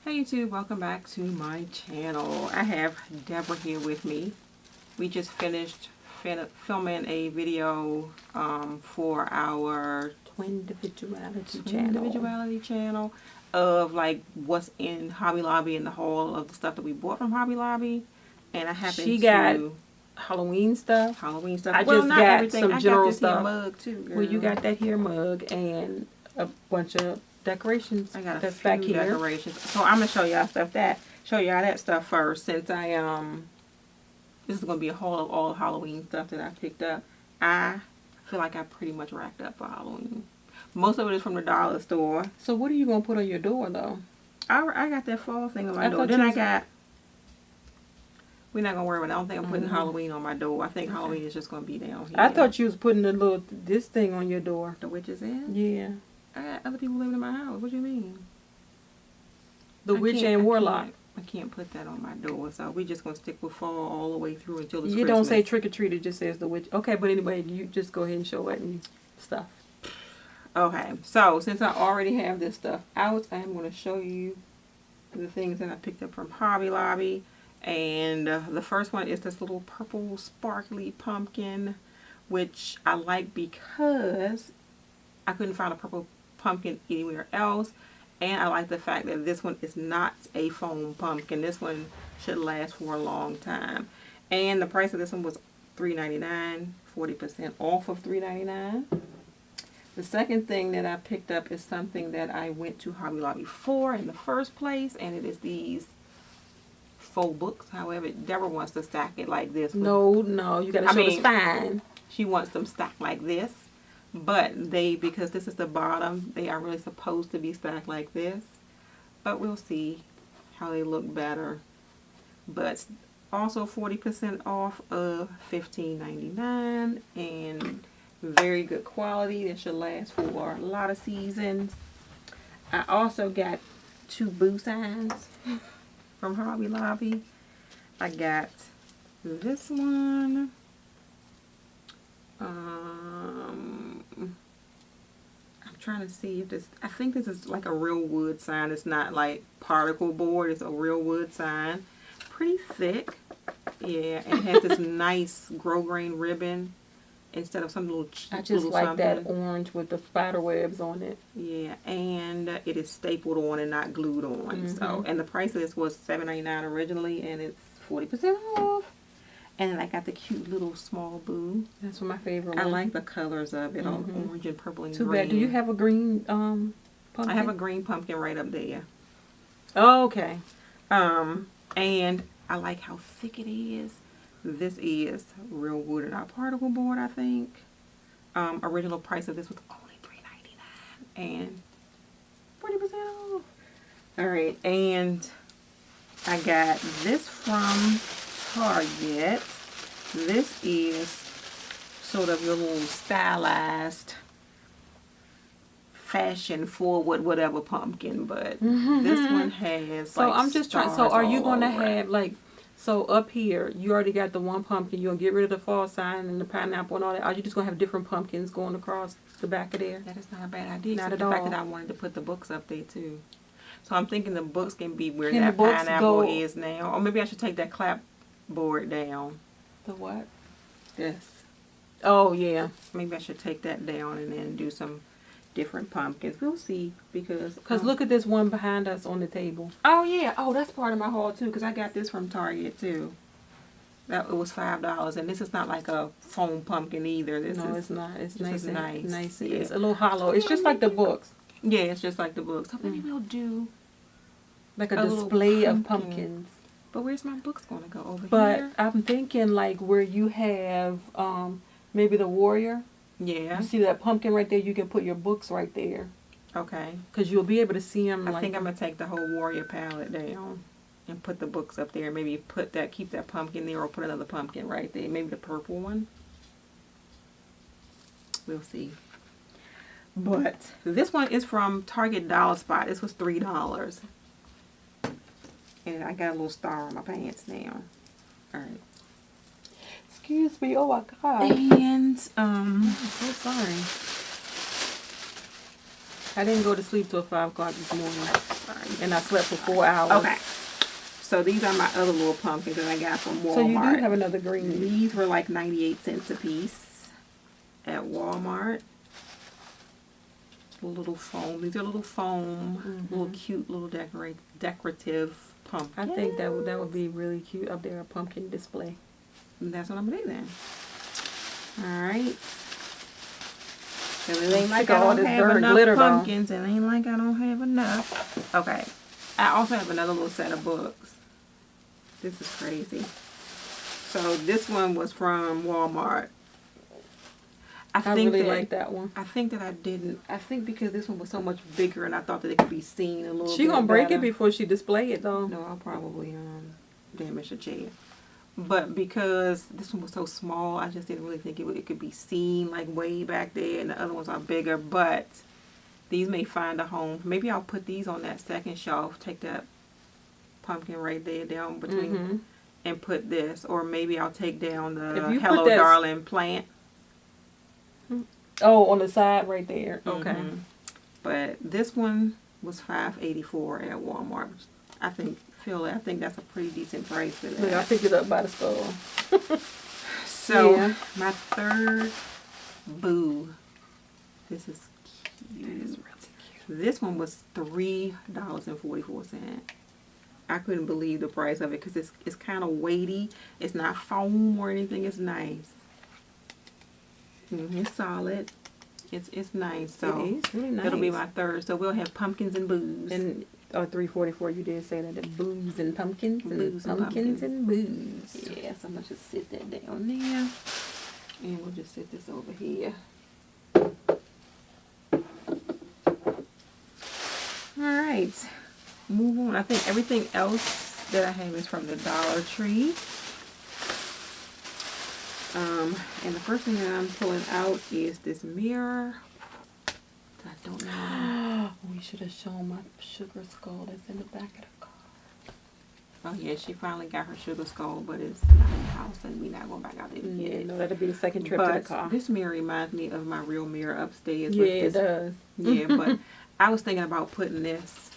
Hey YouTube, welcome back to my channel. I have Deborah here with me. We just finished filming a video for our Twin Individuality channel of like what's in Hobby Lobby and the haul of the stuff that we bought from Hobby Lobby. And I happened She to got Halloween stuff. I well, just not got everything. Some I general got this stuff. here Mug too, girl. Well, you got that here mug and a bunch of decorations. I got that's a back few here. decorations. So I'm gonna show y'all that stuff first, since I this is gonna be a haul of all Halloween stuff that I picked up. I feel like I pretty much racked up for Halloween. Most of it is from the dollar store. So what are you gonna put on your door though? I got that fall thing on my door. Then we're not gonna worry about it. I don't think I'm putting Halloween on my door. I think Halloween is just gonna be down here. I thought you was putting this thing on your door. The witch's end? Yeah. I got other people living in my house. What do you mean? The witch and warlock. I can't put that on my door, so we're just gonna stick with fall all the way through until it's You Christmas. don't say trick or treat, it just says the witch. Okay, but anyway, you just go ahead and show it and stuff. Okay, so since I already have this stuff out, I'm going to show you the things that I picked up from Hobby Lobby. And the first one is this little purple sparkly pumpkin, which I like because I couldn't find a purple pumpkin anywhere else. And I like the fact that this one is not a foam pumpkin. This one should last for a long time. And the price of this one was $3.99, 40% off of $3.99. The second thing that I picked up is something that I went to Hobby Lobby for in the first place, and it is these faux books. However, Deborah wants to stack it like this. No, you got to show the spine. She wants them stacked like this, but because this is the bottom, they are really supposed to be stacked like this. But we'll see how they look better. But also 40% off of $15.99, and very good quality. That should last for a lot of seasons. I also got 2 boo signs from Hobby Lobby. I got this one. I'm trying to see if this, I think this is like a real wood sign. It's not like particle board. It's a real wood sign. Pretty thick. Yeah, and it has this nice grosgrain ribbon instead of some little I just little like something. that orange with the spider webs on it. Yeah, and it is stapled on and not glued on. So, and the price of this was $7.99 originally, and it's 40% off. And I got the cute little small boo. That's my favorite I one. like the colors of it, all orange and purple and Too green. bad. Do you have a green pumpkin? I have a green pumpkin right up there. Oh, okay. And I like how thick it is. This is real wood and not particle board, I think. Original price of this was only $3.99 and 40% off. Alright, and I got this from Target. This is sort of your little stylized, fashion forward whatever pumpkin, but this one has So like I'm just trying. So are you going to have like, so up here you already got the one pumpkin. You're gonna get rid of the fall sign and the pineapple and all that. Are you just gonna have different pumpkins going across the back of there? That is not a bad idea. Not at the all. fact that I wanted to put the books up there too. So I'm thinking the books can be where Can that the books pineapple go- is now. Or maybe I should take that clapboard down. The what? This. Oh yeah. Maybe I should take that down and then do some different pumpkins. We'll see, because Look at this one behind us on the table. Oh yeah. Oh, that's part of my haul too, because I got this from Target too. That it was $5, and this is not like a foam pumpkin either. It's not. It's nice. Nice. Yeah. It's a little hollow. It's just like the books. Yeah, it's just like the books. So maybe we'll do Like a little display of pumpkin. pumpkins. But where's my books going to go? Over But here? I'm thinking like where you have maybe the warrior. Yeah. You see that pumpkin right there? You can put your books right there. Okay. Because you'll be able to see them. I think I'm going to take the whole warrior palette down and put the books up there. Maybe keep that pumpkin there, or put another pumpkin right there. Maybe the purple one. We'll see. But this one is from Target Dollar Spot. This was $3. And I got a little star on my pants now. Alright. Excuse me. Oh my God. And I'm so sorry. I didn't go to sleep till 5 o'clock this morning. Sorry. And I slept for 4 hours. Okay. So these are my other little pumpkins that I got from Walmart. So you do have another green. These were like 98 cents a piece at Walmart. Little foam. These are little foam, little cute, little decorative pumpkins. I think that would be really cute up there, a pumpkin display. And that's what I'm gonna do then. All right. It ain't like I don't have enough pumpkins. It ain't like I don't have enough. Okay. I also have another little set of books. This is crazy. So this one was from Walmart. I really like that one. I think that I didn't. I think because this one was so much bigger and I thought that it could be seen a little bit. She gonna break it before she display it though. No, I'll probably damage the chair. But because this one was so small, I just didn't really think it could be seen like way back there, and the other ones are bigger. But these may find a home. Maybe I'll put these on that second shelf. Take that pumpkin right there down between and put this. Or maybe I'll take down the Hello Darling plant. Oh, on the side right there. Okay. But this one was $5.84 at Walmart. I think that's a pretty decent price for that. Look, I picked it up by the store. So my third boo. This is cute. That is really cute. This one was $3.44. I couldn't believe the price of it because it's kind of weighty. It's not foam or anything. It's nice. It's solid. It's nice. So it is really nice. It'll be my third. So we'll have pumpkins and booze. And $3.44. You did say that the booze and pumpkins. Pumpkins and booze. Yes, I'm gonna just sit that down there, and we'll just sit this over here. All right, move on. I think everything else that I have is from the Dollar Tree. And the first thing that I'm pulling out is this mirror. I don't know. We should have shown my sugar skull that's in the back of the car. Oh yeah, she finally got her sugar skull, but it's not in the house, and we're not going back out there to get it. No, that'll be the second trip to the car. This mirror reminds me of my real mirror upstairs. Yeah, it does. Yeah, but I was thinking about putting this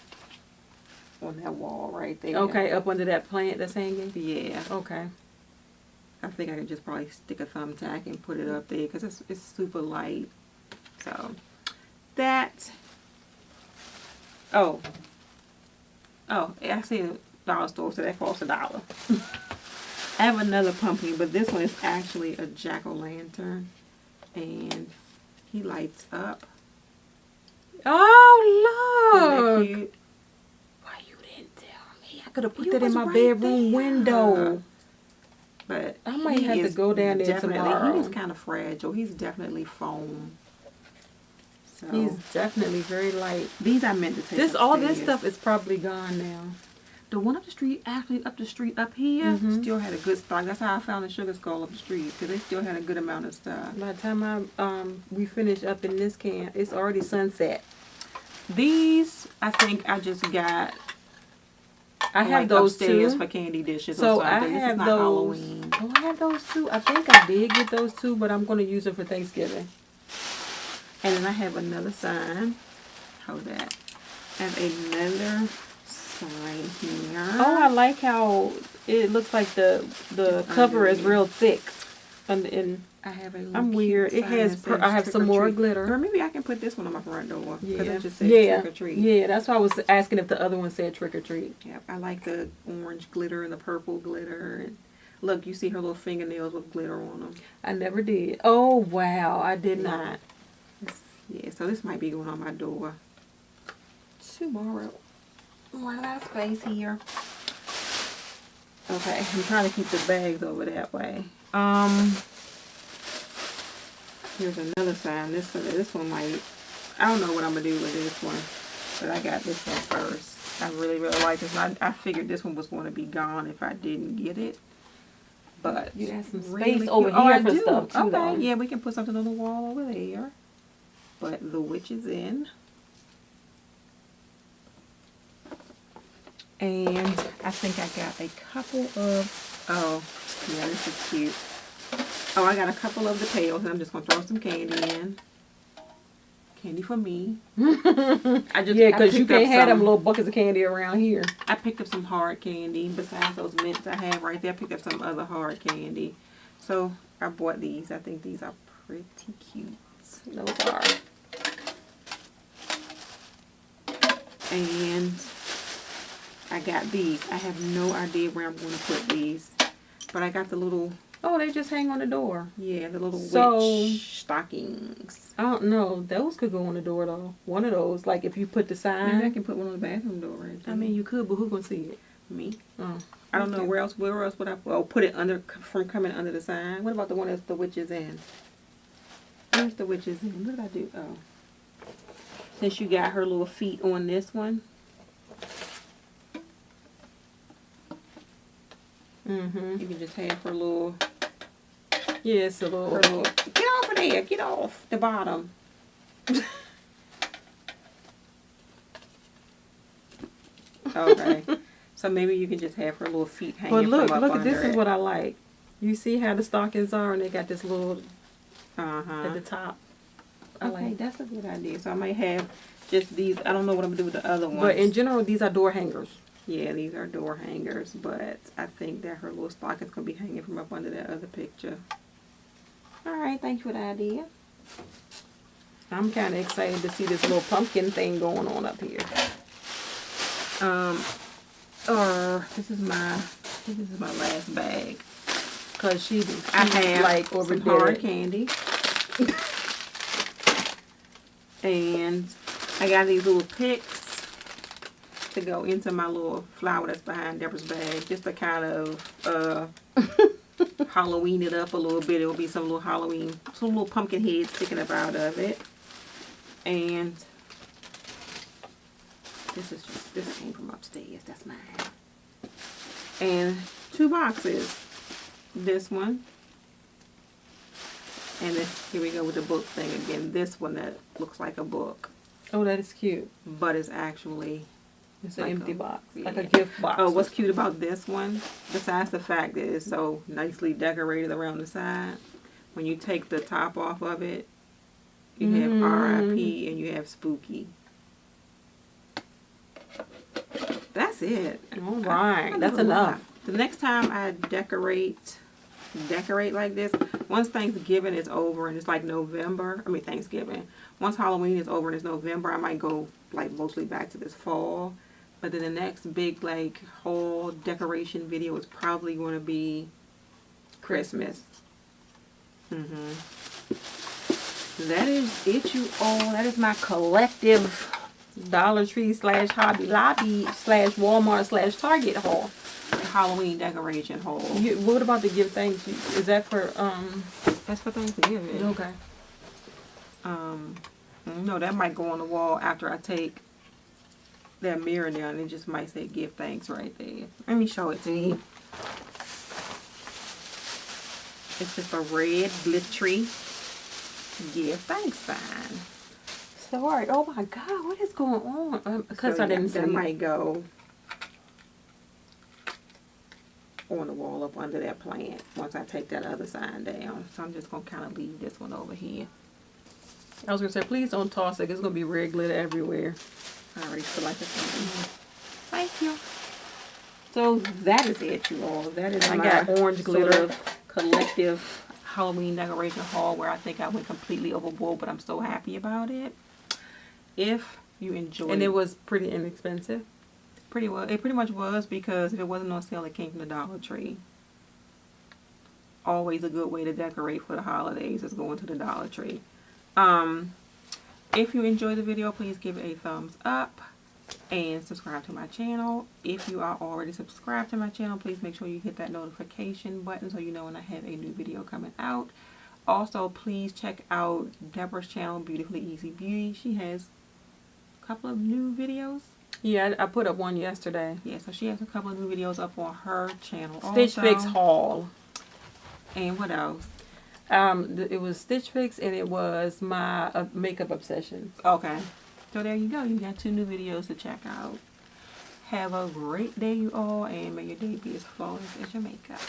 on that wall right there. Okay, up under that plant that's hanging? Yeah. Okay. I think I could just probably stick a thumbtack and put it up there because it's super light. So, that. Oh, I see a dollar store, so that costs $1. I have another pumpkin, but this one is actually a jack-o'-lantern, and he lights up. Oh, look! Isn't that cute? Why you didn't tell me? I could have put that in my bedroom window. But I might have to go down there tomorrow. He is kind of fragile. He's definitely foam. So he's definitely very light. These I meant to take upstairs. All this stuff is probably gone now. The one up the street, actually up the street up here, still had a good stock. That's how I found the sugar skull up the street, because they still had a good amount of stuff. By the time we finish up in this can, it's already sunset. These, I think I just got. I have those upstairs too for candy dishes. So or something. I have this is not those. Halloween. Oh, I have those too. I think I did get those too, but I'm going to use them for Thanksgiving. And then I have another sign. How's that? I have another sign here. Oh, I like how it looks like the cover is real thick. And I have a I'm weird. It has. I have some more glitter. Or maybe I can put this one on my front door. Yeah. It just says trick or treat. Yeah, that's why I was asking if the other one said trick or treat. Yeah, I like the orange glitter and the purple glitter. And look, you see her little fingernails with glitter on them. I never did. Oh wow, I did not. Yeah, so this might be going on my door tomorrow. Run out of space here. Okay, I'm trying to keep the bags over that way. Here's another sign. This one might. I don't know what I'm gonna do with this one, but I got this one first. I really like this one. I figured this one was going to be gone if I didn't get it. But you got some really space over here for stuff too. Okay, though. yeah, we can put something on the wall over there. But the witch is in. And I think I got a couple of, oh, yeah, this is cute. Oh, I got a couple of the pails, and I'm just going to throw some candy in. candy for me. Yeah, I because you picked up can't have them some- little buckets of candy around here. I picked up some hard candy. Besides those mints I have right there, I picked up some other hard candy. So I bought these. I think these are pretty cute. Those are. And I got these. I have no idea where I'm going to put these. But I got the little... Oh, they just hang on the door. Yeah, the little So- witch stockings. I don't know. Those could go on the door, though. One of those. Like, if you put the sign. Maybe I can put one on the bathroom door right there. I mean, you could, but who's going to see it? Me. Oh. I don't know Okay. where else would I put it under from coming under the sign. What about the one that's the witches in? Where's the witches in? What did I do? Oh. Since you got her little feet on this one. Mm-hmm. You can just have her little Yeah, it's a little... get off of there, get off the bottom. Okay. So maybe you can just have her little feet hanging But look, from up look at under this it. is what I like. You see how the stockings are and they got this little Uh-huh. at the top. I Okay, like. that's a good idea. So I might have just these. I don't know what I'm gonna do with the other ones. But in general, these are door hangers. Yeah, these are door hangers, but I think that her little stocking's gonna be hanging from up under that other picture. All right, thanks for the idea. I'm kind of excited to see this little pumpkin thing going on up here. This is my last bag. Cause she I have like some overdid hard it. candy, and I got these little picks to go into my little flower that's behind Deborah's bag, just to kind of Halloween it up a little bit. It will be some little pumpkin heads sticking up out of it. And this came from upstairs. That's mine. And 2 boxes. This one. And then here we go with the book thing again. This one that looks like a book, Oh, that is cute. but it's actually It's an like empty a- box, yeah. like a gift box. Oh, what's cute about this one, besides the fact that it's so nicely decorated around the side, when you take the top off of it, you have R.I.P. and you have Spooky. That's it. All right, I that's do a lot. enough. The next time I decorate like this, once Thanksgiving is over and it's like November, Thanksgiving. Once Halloween is over and it's November, I might go like mostly back to this fall. But then the next big like whole decoration video is probably going to be Christmas. That is it, you all. That is my collective Dollar Tree / Hobby Lobby / Walmart / Target haul. Halloween decoration haul. What about the give thanks? Is that for That's for Thanksgiving. Okay. No, that might go on the wall after I take that mirror down. It just might say give thanks right there. Let me show it to you. It's just a red glittery give thanks sign. Sorry. Oh my God, what is going on? Because So, I didn't yeah, see that it. might go on the wall up under that plant once I take that other sign down. So I'm just going to kind of leave this one over here. I was gonna say, please don't toss it. It's gonna be red glitter everywhere. I already feel like it's coming. Thank you. So that is it, you all. That is I my got orange glitter. sort of collective Halloween decoration haul where I think I went completely overboard, but I'm so happy about it. If you enjoyed And it was pretty inexpensive. it pretty much was, because if it wasn't on sale, it came from the Dollar Tree. Always a good way to decorate for the holidays is going to the Dollar Tree. If you enjoyed the video, please give it a thumbs up and subscribe to my channel. If you are already subscribed to my channel, please make sure you hit that notification button so you know when I have a new video coming out. Also, please check out Deborah's channel, Beautifully Easy Beauty. She has a couple of new videos. Yeah, I put up one yesterday. Yeah, so she has a couple of new videos up on her channel. Stitch also. Fix haul. And what else? It was Stitch Fix and it was my makeup obsession. Okay. So there you go. You got 2 new videos to check out. Have a great day, you all, and may your day be as flawless as your makeup.